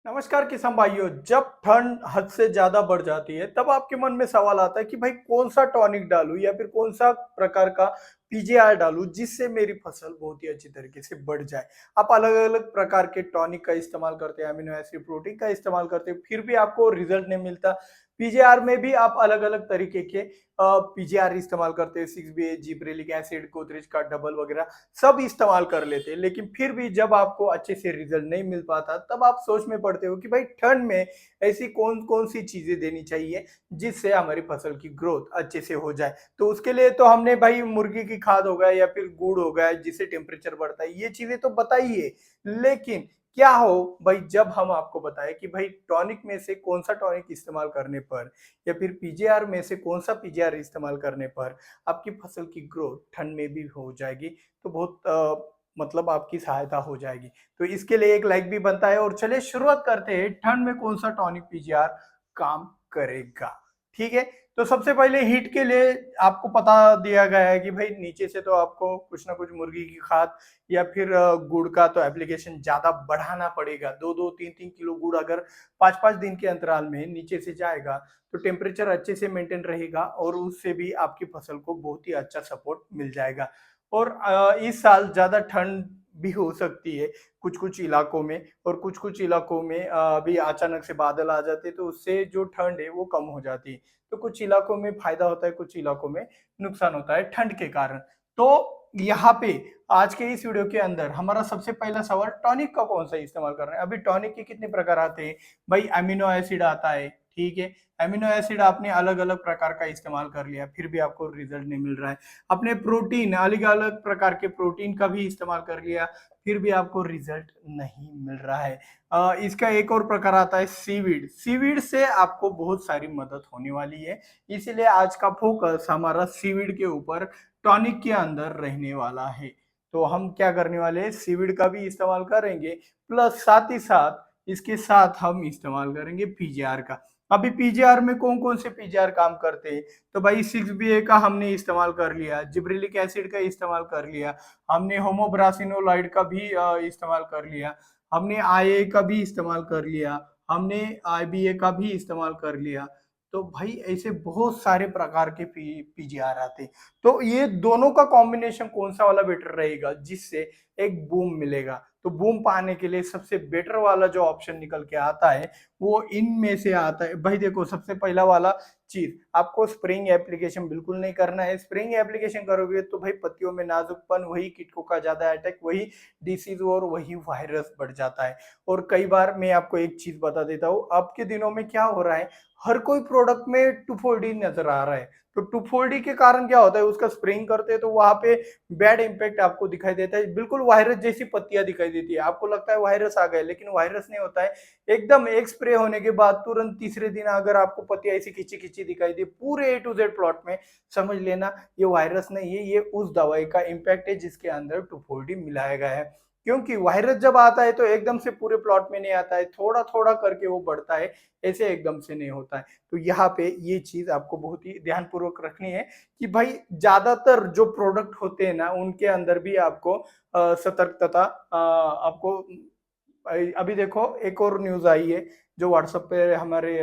नमस्कार किसान भाइयों। जब ठंड हद से ज्यादा बढ़ जाती है तब आपके मन में सवाल आता है कि भाई कौन सा टॉनिक डालूं या फिर कौन सा प्रकार का पीजीआर डालूं जिससे मेरी फसल बहुत ही अच्छी तरीके से बढ़ जाए। आप अलग अलग प्रकार के टॉनिक का इस्तेमाल करते हैं, अमीनो एसिड प्रोटीन का इस्तेमाल करते हैं, फिर भी आपको रिजल्ट नहीं मिलता। पीजीआर में भी आप अलग अलग तरीके के पीजीआर इस्तेमाल करते हैं, 6BA, जिब्रेलिक एसिड, गोदरेज का डबल वगैरह सब इस्तेमाल कर लेते हैं, लेकिन फिर भी जब आपको अच्छे से रिजल्ट नहीं मिल पाता तब आप सोच में पड़ते हो कि भाई ठंड में ऐसी कौन कौन सी चीजें देनी चाहिए जिससे हमारी फसल की ग्रोथ अच्छे से हो जाए। तो उसके लिए तो हमने भाई मुर्गी की खाद हो गया या फिर गुड़ हो गया जिससे टेम्परेचर बढ़ता है, ये चीजें तो बताइए। लेकिन क्या हो भाई जब हम आपको बताएं कि भाई टॉनिक में से कौन सा टॉनिक इस्तेमाल करने पर या फिर पीजीआर में से कौन सा पीजीआर इस्तेमाल करने पर आपकी फसल की ग्रोथ ठंड में भी हो जाएगी, तो बहुत मतलब आपकी सहायता हो जाएगी। तो इसके लिए एक लाइक भी बनता है। और चलिए शुरुआत करते हैं, ठंड में कौन सा टॉनिक पीजीआर काम करेगा। ठीक है, तो सबसे पहले हीट के लिए आपको पता दिया गया है कि भाई नीचे से तो आपको कुछ ना कुछ मुर्गी की खाद या फिर गुड़ का तो एप्लीकेशन ज्यादा बढ़ाना पड़ेगा। 2-2, 3-3 किलो गुड़ अगर 5-5 दिन के अंतराल में नीचे से जाएगा तो टेम्परेचर अच्छे से मेंटेन रहेगा और उससे भी आपकी फसल को बहुत ही अच्छा सपोर्ट मिल जाएगा। और इस साल ज्यादा ठंड भी हो सकती है कुछ कुछ इलाकों में, और कुछ कुछ इलाकों में अभी अचानक से बादल आ जाते हैं तो उससे जो ठंड है वो कम हो जाती है। तो कुछ इलाकों में फायदा होता है, कुछ इलाकों में नुकसान होता है ठंड के कारण। तो यहाँ पे आज के इस वीडियो के अंदर हमारा सबसे पहला सवाल, टॉनिक का कौन सा इस्तेमाल कर रहे हैं। अभी टॉनिक के कितने प्रकार आते हैं भाई। अमीनो एसिड आता है, ठीक है। अमीनो एसिड आपने अलग अलग प्रकार का इस्तेमाल कर लिया फिर भी आपको रिजल्ट नहीं मिल रहा है। अपने प्रोटीन, अलग अलग प्रकार के प्रोटीन का भी इस्तेमाल कर लिया फिर भी आपको रिजल्ट नहीं मिल रहा है। इसका एक और प्रकार आता है सीवीड। सीवीड से आपको बहुत सारी मदद होने वाली है, इसीलिए आज का फोकस हमारा सीवीड के ऊपर टॉनिक के अंदर रहने वाला है। तो हम क्या करने वाले हैं, सीवीड का भी इस्तेमाल करेंगे प्लस साथ ही साथ इसके साथ हम इस्तेमाल करेंगे पीजीआर का। अभी पीजीआर में कौन कौन से पीजीआर काम करते हैं, तो भाई 6BA का हमने इस्तेमाल कर लिया, जिब्रेलिक एसिड का इस्तेमाल कर लिया, हमने होमोब्रासिनोलाइड का भी इस्तेमाल कर लिया, हमने IA का भी इस्तेमाल कर लिया, हमने IBA का भी इस्तेमाल कर लिया। तो भाई ऐसे बहुत सारे प्रकार के पीजीआर आते हैं। तो ये दोनों का कॉम्बिनेशन कौन सा वाला बेटर रहेगा जिससे एक बूम मिलेगा। तो बूम पाने के लिए सबसे बेटर वाला जो ऑप्शन निकल के आता है वो इनमें से आता है। भाई देखो, सबसे पहला वाला चीज, आपको स्प्रेइंग एप्लीकेशन बिल्कुल नहीं करना है। स्प्रेइंग एप्लीकेशन करोगे तो भाई पत्तियों में नाजुकपन, वही कीटकों का ज्यादा अटैक, वही डिसीज और वही वायरस बढ़ जाता है। और कई बार मैं आपको एक चीज बता देता हूँ, अब के दिनों में क्या हो रहा है, हर कोई प्रोडक्ट में 2,4-D नजर आ रहा है। तो 2,4-D के कारण क्या होता है, उसका स्प्रेइंग करते हैं तो वहां पे बैड इंपैक्ट आपको दिखाई देता है, बिल्कुल वायरस जैसी पत्तियां दिखाई देती है। आपको लगता है वायरस आ गए, लेकिन वायरस नहीं होता है। एकदम एक स्प्रे होने के बाद तुरंत तीसरे दिन अगर आपको पत्तियां ऐसी खिंची खिंची दिखाई दे पूरे A to Z प्लॉट में, समझ लेना ये वायरस नहीं है, ये उस दवाई का इम्पैक्ट है जिसके अंदर 2,4-D मिलाया गया है। क्योंकि वायरस जब आता है तो एकदम से पूरे प्लॉट में नहीं आता है, थोड़ा थोड़ा करके वो बढ़ता है, ऐसे एकदम से नहीं होता है। तो यहाँ पे ये चीज आपको बहुत ही ध्यानपूर्वक रखनी है कि भाई ज्यादातर जो प्रोडक्ट होते हैं ना उनके अंदर भी आपको सतर्कता आपको। अभी देखो एक और न्यूज आई है जो व्हाट्सएप पे हमारे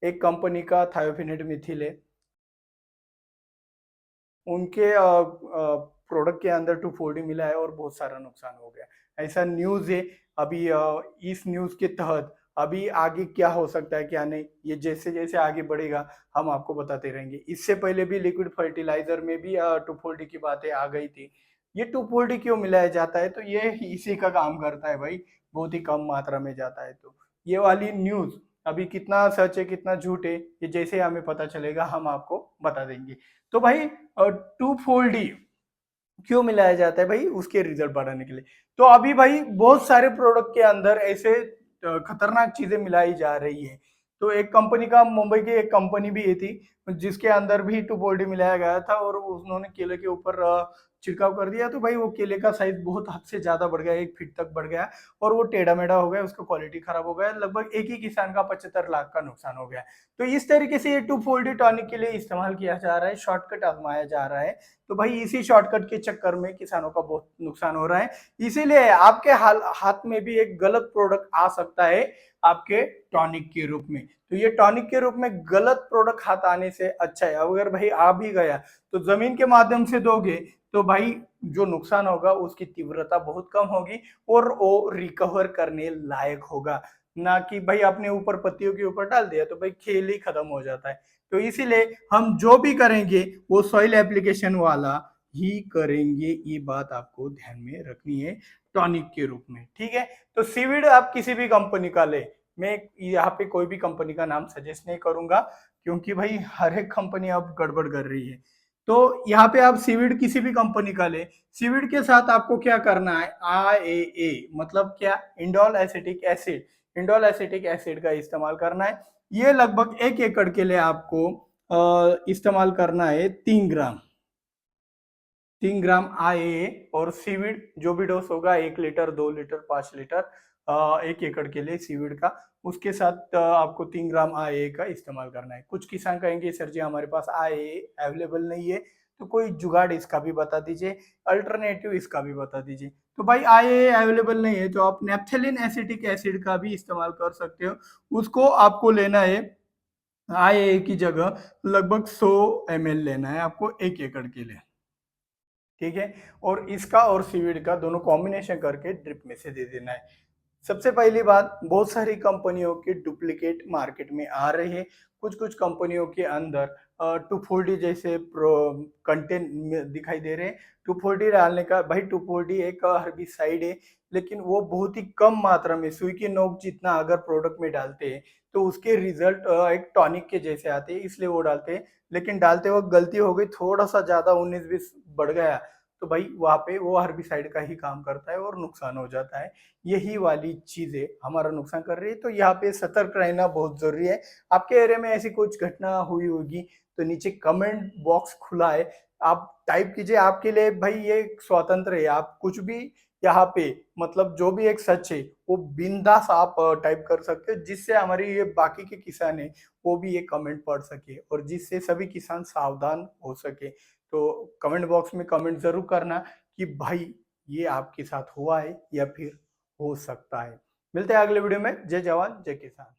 एक कंपनी का थायोफिनेट मिथिल है, उनके प्रोडक्ट के अंदर 2,4-D मिला है और बहुत सारा नुकसान हो गया, ऐसा न्यूज है। अभी इस न्यूज के तहत अभी आगे क्या हो सकता है क्या नहीं, ये जैसे जैसे आगे बढ़ेगा हम आपको बताते रहेंगे। इससे पहले भी लिक्विड फर्टिलाइजर में भी 2,4-D की बातें आ गई थी। ये 2,4-D क्यों मिलाया जाता है, तो ये इसी का काम करता है भाई, बहुत ही कम मात्रा में जाता है। तो ये वाली न्यूज अभी कितना सच है कितना झूठ है, ये जैसे हमें पता चलेगा हम आपको बता देंगे। तो भाई 2,4-D क्यों मिलाया जाता है भाई, उसके रिजल्ट बढ़ाने के लिए। तो अभी भाई बहुत सारे प्रोडक्ट के अंदर ऐसे खतरनाक चीजें मिलाई जा रही है। तो एक कंपनी का, मुंबई की एक कंपनी भी ये थी जिसके अंदर भी 2,4-D मिलाया गया था और उन्होंने केले के ऊपर छिड़काव कर दिया तो भाई वो केले का साइज बहुत हद से ज्यादा बढ़ गया, 1 फीट तक बढ़ गया और वो टेढ़ा मेढ़ा हो गया, उसका क्वालिटी खराब हो गया, लगभग एक ही किसान का 75 लाख का नुकसान हो गया। तो इस तरीके से ये 2,4-D टॉनिक के लिए इस्तेमाल किया जा रहा है, शॉर्टकट आजमाया जा रहा है। तो भाई इसी शॉर्टकट के चक्कर में किसानों का बहुत नुकसान हो रहा है। इसीलिए आपके हाथ में भी एक गलत प्रोडक्ट आ सकता है आपके टॉनिक के रूप में। तो ये टॉनिक के रूप में गलत प्रोडक्ट हाथ आने से अच्छा है, अगर भाई आ भी गया तो जमीन के माध्यम से दोगे तो भाई जो नुकसान होगा उसकी तीव्रता बहुत कम होगी और वो रिकवर करने लायक होगा, ना कि भाई अपने ऊपर पत्तियों के ऊपर डाल दिया तो भाई खेल ही खत्म हो जाता है। तो इसीलिए हम जो भी करेंगे वो सॉइल एप्लीकेशन वाला ही करेंगे, ये बात आपको ध्यान में रखनी है टॉनिक के रूप में, ठीक है। तो सीविड आप किसी भी कंपनी का ले, मैं यहाँ पे कोई भी कंपनी का नाम सजेस्ट नहीं करूंगा क्योंकि भाई हर एक कंपनी अब गड़बड़ कर रही है। तो यहाँ पे आप सीविड किसी भी कंपनी का ले, सीविड के साथ आपको क्या करना है, IAA मतलब क्या, indole acetic acid, indole acetic acid का इस्तेमाल करना है। ये लगभग 1 एकड़ के लिए आपको इस्तेमाल करना है 3 ग्राम, 3 ग्राम IAA और सीविड जो भी डोज होगा 1 लीटर, 2 लीटर, 5 लीटर 1 एकड़ के लिए सीविड का, उसके साथ आपको 3 ग्राम IAA का इस्तेमाल करना है। कुछ किसान कहेंगे सर जी हमारे पास IAA अवेलेबल नहीं है, तो कोई जुगाड़ इसका भी बता दीजिए, अल्टरनेटिव इसका भी बता दीजिए। तो भाई IAA अवेलेबल नहीं है तो आप नेप्थेलिन एसिटिक एसिड का भी इस्तेमाल कर सकते हो। उसको आपको लेना है IAA की जगह लगभग 100 ml लेना है आपको 1 एकड़ के लिए, ठीक है। और इसका और सीवीड का दोनों कॉम्बिनेशन करके ड्रिप में से दे देना है। सबसे पहली बात, बहुत सारी कंपनियों के डुप्लीकेट मार्केट में आ रहे हैं। कुछ कुछ कंपनियों के अंदर 2,4-D जैसे कंटेंट दिखाई दे रहे हैं। 2,4-D डालने का, भाई 2,4-D एक हर्बिसाइड है लेकिन वो बहुत ही कम मात्रा में, सुई की नोक जितना अगर प्रोडक्ट में डालते हैं तो उसके रिजल्ट एक टॉनिक के जैसे आते हैं, इसलिए वो डालते हैं। लेकिन डालते वक्त गलती हो गई, थोड़ा सा ज्यादा 19-20 बढ़ गया तो भाई वहां पे वो हर्बिसाइड का ही काम करता है और नुकसान हो जाता है। यही वाली चीजें हमारा नुकसान कर रही है, तो यहाँ पे सतर्क रहना बहुत जरूरी है। आपके एरिया में ऐसी कुछ घटना हुई होगी तो नीचे कमेंट बॉक्स खुला है, आप टाइप कीजिए। आपके लिए भाई ये स्वतंत्र है, आप कुछ भी यहाँ पे मतलब जो भी एक सच है वो बिंदास आप टाइप कर सकते हो, जिससे हमारी ये बाकी के किसान है वो भी ये कमेंट पढ़ सके और जिससे सभी किसान सावधान हो सके। तो कमेंट बॉक्स में कमेंट जरूर करना कि भाई ये आपके साथ हुआ है या फिर हो सकता है। मिलते हैं अगले वीडियो में। जय जवान जय किसान।